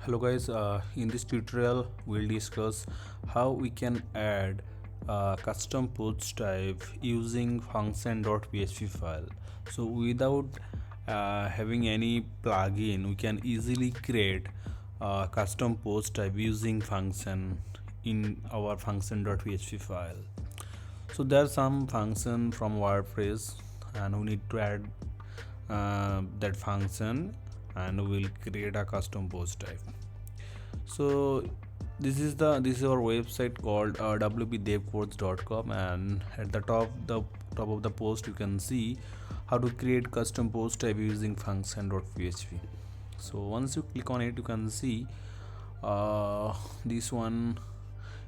Hello guys, in this tutorial we'll discuss how we can add custom post type using function.php file. So without having any plugin, we can easily create custom post type using function in our function.php file. So there's some function from WordPress and we need to add that function and we'll create a custom post type. So this is our website called wpdevcodes.com, and at the top of the post you can see how to create custom post type using function.php. So once you click on it, you can see this one.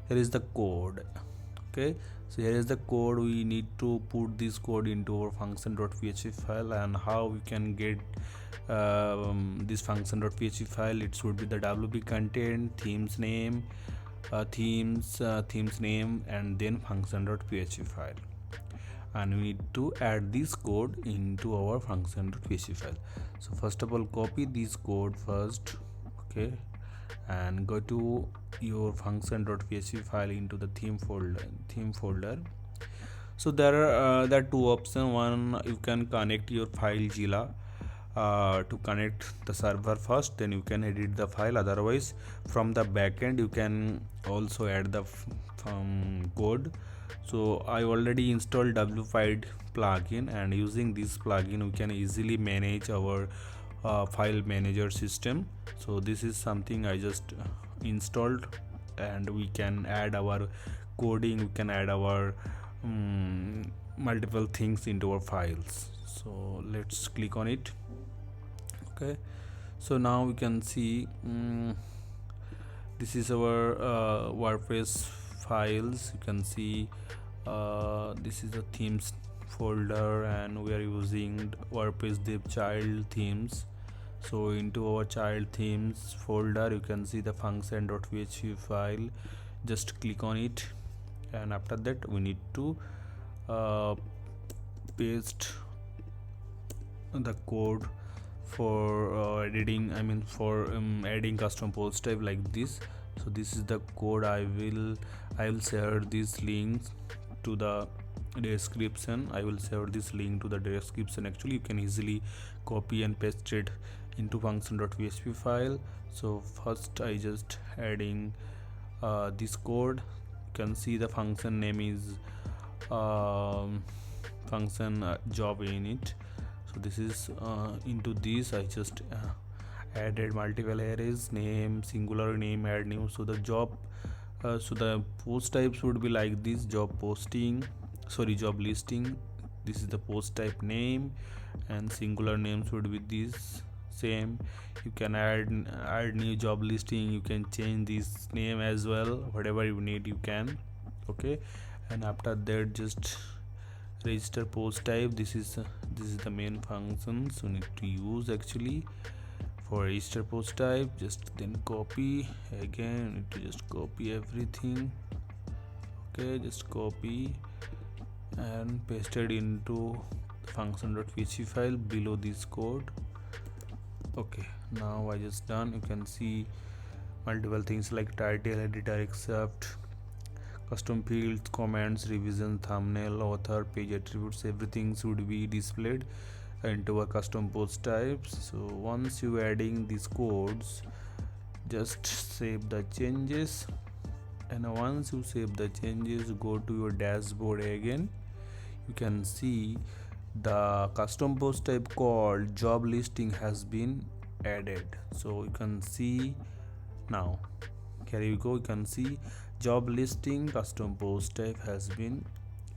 Here is the code. Okay, so here is the code. We need to put this code into our function.php file, and how we can get this function.php file. It should be the wp content, themes name, themes name, and then function.php file, and we need to add this code into our function.php file. So first of all, copy this code first. Okay, and go to your function.php file into the theme folder. So there are two options. One, you can connect your FileZilla to connect the server first, then you can edit the file. Otherwise, from the backend you can also add the code. So I already installed wfile plugin, and using this plugin we can easily manage our file manager system. So this is something I just installed, and we can add our coding, we can add our multiple things into our files. So let's click on it. Okay, so now we can see this is our WordPress files. You can see this is the themes folder, and we are using WordPress dev child themes. So into our child themes folder you can see the function.php file. Just click on it, and after that we need to paste the code for adding custom post type like this. So this is the code. I will share these links to the description. Actually, you can easily copy and paste it into function.php file. So first I just adding this code. You can see the function name is function job init. So this is into this I just added multiple arrays, name, singular name, add new. So the job so the post types would be like this: job listing. This is the post type name, and singular names would be this same. You can add new job listing. You can change this name as well, whatever you need you can. Okay, and after that just register post type. This is the main functions you need to use actually for register post type. Just then copy again. You need to just copy everything. Okay, just copy and paste it into function.php file below this code. Okay, now I just done. You can see multiple things like title, editor, except custom fields, comments, revision, thumbnail, author, page attributes. Everything should be displayed into a custom post types. So once you adding these codes, just save the changes, and once you save the changes, go to your dashboard again. You can see the custom post type called job listing has been added. So you can see now, here you go, you can see job listing custom post type has been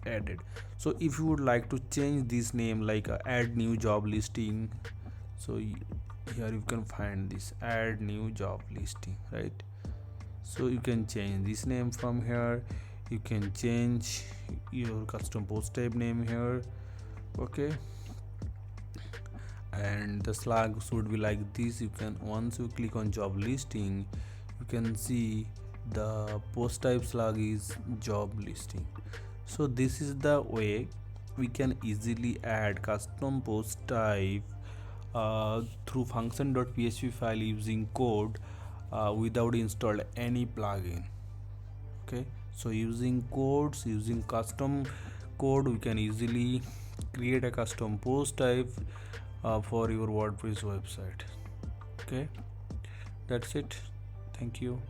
added. So if you would like to change this name, like add new job listing, so here you can find this add new job listing, right? So you can change this name from here. You can change your custom post type name here. Okay, and the slug should be like this. You can, once you click on job listing, you can see the post type slug is job listing. So this is the way we can easily add custom post type through function.php file using code without installed any plugin. Okay, so using custom code, we can easily create a custom post type for your WordPress website. Okay, that's it. Thank you.